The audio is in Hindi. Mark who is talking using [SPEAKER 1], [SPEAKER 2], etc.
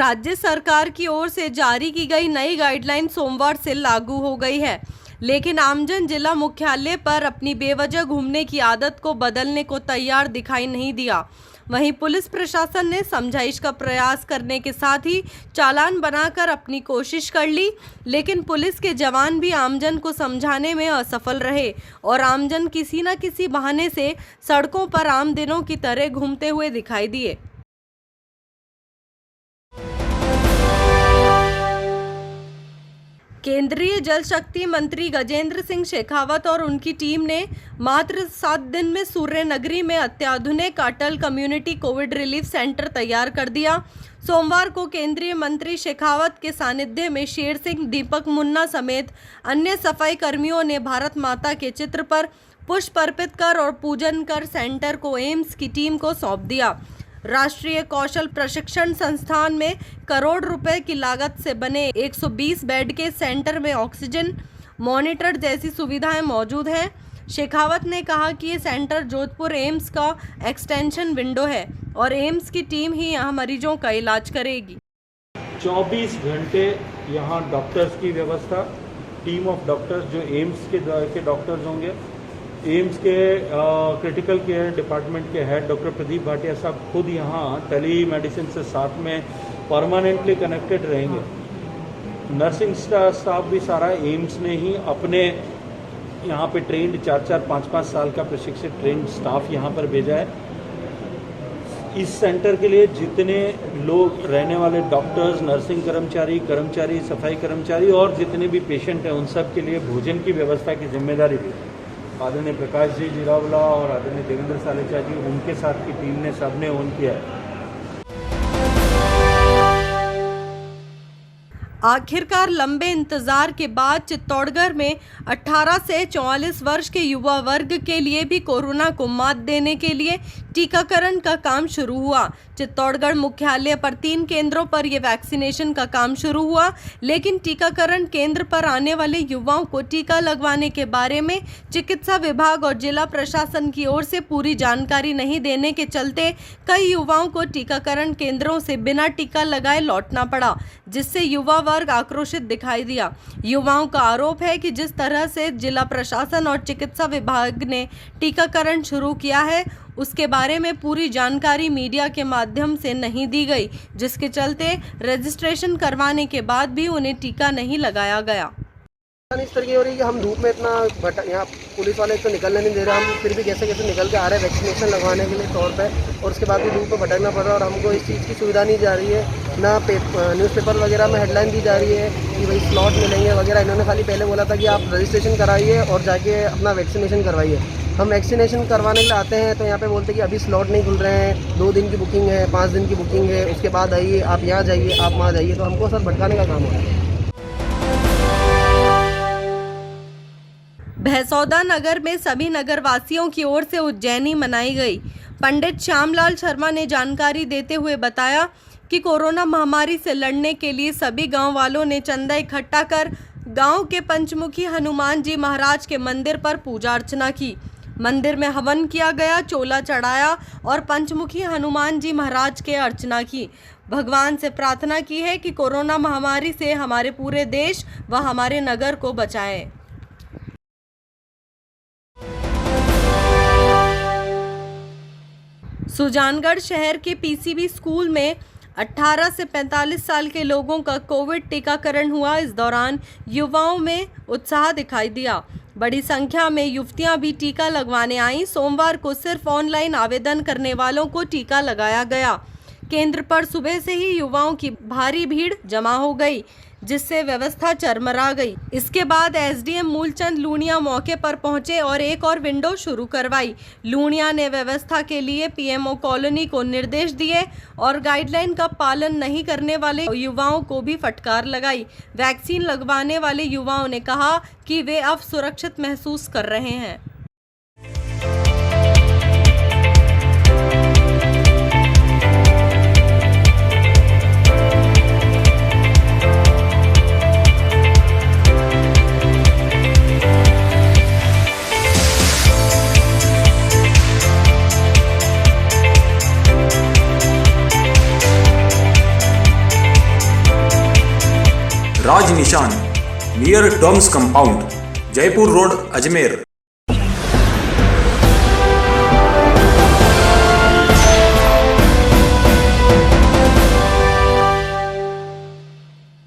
[SPEAKER 1] राज्य सरकार की ओर से जारी की गई नई गाइडलाइन सोमवार से लागू हो गई है, लेकिन आमजन जिला मुख्यालय पर अपनी बेवजह घूमने की आदत को बदलने को तैयार दिखाई नहीं दिया। वहीं पुलिस प्रशासन ने समझाइश का प्रयास करने के साथ ही चालान बनाकर अपनी कोशिश कर ली, लेकिन पुलिस के जवान भी आमजन को समझाने में असफल रहे और आमजन किसी न किसी बहाने से सड़कों पर आम दिनों की तरह घूमते हुए दिखाई दिए। केंद्रीय जल शक्ति मंत्री गजेंद्र सिंह शेखावत और उनकी टीम ने मात्र 7 दिन में सूर्य नगरी में अत्याधुनिक अटल कम्युनिटी कोविड रिलीफ सेंटर तैयार कर दिया। सोमवार को केंद्रीय मंत्री शेखावत के सानिध्य में शेर सिंह, दीपक मुन्ना समेत अन्य सफाई कर्मियों ने भारत माता के चित्र पर पुष्प अर्पित कर और पूजन कर सेंटर को एम्स की टीम को सौंप दिया। राष्ट्रीय कौशल प्रशिक्षण संस्थान में करोड़ रुपए की लागत से बने 120 बेड के सेंटर में ऑक्सीजन मॉनिटर जैसी सुविधाएं मौजूद हैं। शेखावत ने कहा कि ये सेंटर जोधपुर एम्स का एक्सटेंशन विंडो है और एम्स की टीम ही यहाँ मरीजों का इलाज करेगी।
[SPEAKER 2] 24 घंटे यहाँ डॉक्टर्स की व्यवस्था, टीम ऑफ डॉक्टर्स जो एम्स के डॉक्टर्स होंगे, एम्स के क्रिटिकल केयर डिपार्टमेंट के हेड डॉक्टर प्रदीप भाटिया साहब खुद यहाँ टेली मेडिसिन से साथ में परमानेंटली कनेक्टेड रहेंगे। नर्सिंग स्टाफ भी सारा एम्स ने ही अपने यहाँ पे ट्रेंड 4-4, 5-5 साल का प्रशिक्षित ट्रेंड स्टाफ यहाँ पर भेजा है। इस सेंटर के लिए जितने लोग रहने वाले डॉक्टर्स, नर्सिंग कर्मचारी, सफाई कर्मचारी और जितने भी पेशेंट हैं उन सब के लिए भोजन की व्यवस्था की जिम्मेदारी भी आदरणीय प्रकाश जी जिरावला और आदरणीय देवेंद्र सालेचा जी उनके साथ की टीम ने सबने ओन किया है।
[SPEAKER 1] आखिरकार लंबे इंतजार के बाद चित्तौड़गढ़ में 18 से 44 वर्ष के युवा वर्ग के लिए भी कोरोना को मात देने के लिए टीकाकरण का काम शुरू हुआ। चित्तौड़गढ़ मुख्यालय पर 3 केंद्रों पर यह वैक्सीनेशन का काम शुरू हुआ, लेकिन टीकाकरण केंद्र पर आने वाले युवाओं को टीका लगवाने के बारे में चिकित्सा विभाग और जिला प्रशासन की ओर से पूरी जानकारी नहीं देने के चलते कई युवाओं को टीकाकरण केंद्रों से बिना टीका लगाए लौटना पड़ा, जिससे युवा वर्ग आक्रोशित दिखाई दिया। युवाओं का आरोप है कि जिस तरह से जिला प्रशासन और चिकित्सा विभाग ने टीकाकरण शुरू किया है उसके बारे में पूरी जानकारी मीडिया के माध्यम से नहीं दी गई, जिसके चलते रजिस्ट्रेशन करवाने के बाद भी उन्हें टीका नहीं लगाया गया।
[SPEAKER 3] इस तरह की हो रही है कि हम धूप में इतना यहाँ पुलिस वाले तो निकलने नहीं दे रहे, हम फिर भी कैसे निकल के आ रहे हैं वैक्सीनेशन लगवाने के लिए तौर पे, और उसके बाद भी धूप में भटकना पड़ रहा है और हमको इस चीज़ की सुविधा नहीं जा रही है। ना न्यूज़पेपर वगैरह में हेडलाइन दी जा रही है कि भाई स्लॉट मिलेंगे वगैरह। इन्होंने खाली पहले बोला था कि आप रजिस्ट्रेशन कराइए और जाके अपना वैक्सीनेशन करवाइए। हम वैक्सीनेशन करवाने के लिए आते हैं तो यहाँ पे बोलते हैं कि अभी स्लॉट नहीं खुल रहे हैं, 2 दिन की बुकिंग है, 5 दिन की बुकिंग है, उसके बाद आइए, आप यहाँ जाइए, आप वहाँ जाइए। तो हमको सर भटकाने का काम हो रहा है।
[SPEAKER 1] भैसौदा नगर में सभी नगरवासियों की ओर से उज्जैनी मनाई गई। पंडित श्यामलाल शर्मा ने जानकारी देते हुए बताया कि कोरोना महामारी से लड़ने के लिए सभी गांव वालों ने चंदा इकट्ठा कर गांव के पंचमुखी हनुमान जी महाराज के मंदिर पर पूजा अर्चना की। मंदिर में हवन किया गया, चोला चढ़ाया और पंचमुखी हनुमान जी महाराज के अर्चना की। भगवान से प्रार्थना की है कि कोरोना महामारी से हमारे पूरे देश व हमारे नगर को बचाएं। सुजानगढ़ शहर के पीसीबी स्कूल में 18 से 45 साल के लोगों का कोविड टीकाकरण हुआ। इस दौरान युवाओं में उत्साह दिखाई दिया। बड़ी संख्या में युवतियां भी टीका लगवाने आईं। सोमवार को सिर्फ ऑनलाइन आवेदन करने वालों को टीका लगाया गया। केंद्र पर सुबह से ही युवाओं की भारी भीड़ जमा हो गई, जिससे व्यवस्था चरमरा गई। इसके बाद एसडीएम मूलचंद लूणिया मौके पर पहुंचे और एक और विंडो शुरू करवाई। लूणिया ने व्यवस्था के लिए पीएमओ कॉलोनी को निर्देश दिए और गाइडलाइन का पालन नहीं करने वाले युवाओं को भी फटकार लगाई। वैक्सीन लगवाने वाले युवाओं ने कहा कि वे अब सुरक्षित महसूस कर रहे हैं।
[SPEAKER 4] Taj Nishan near Doms compound, Jaipur road, Ajmer.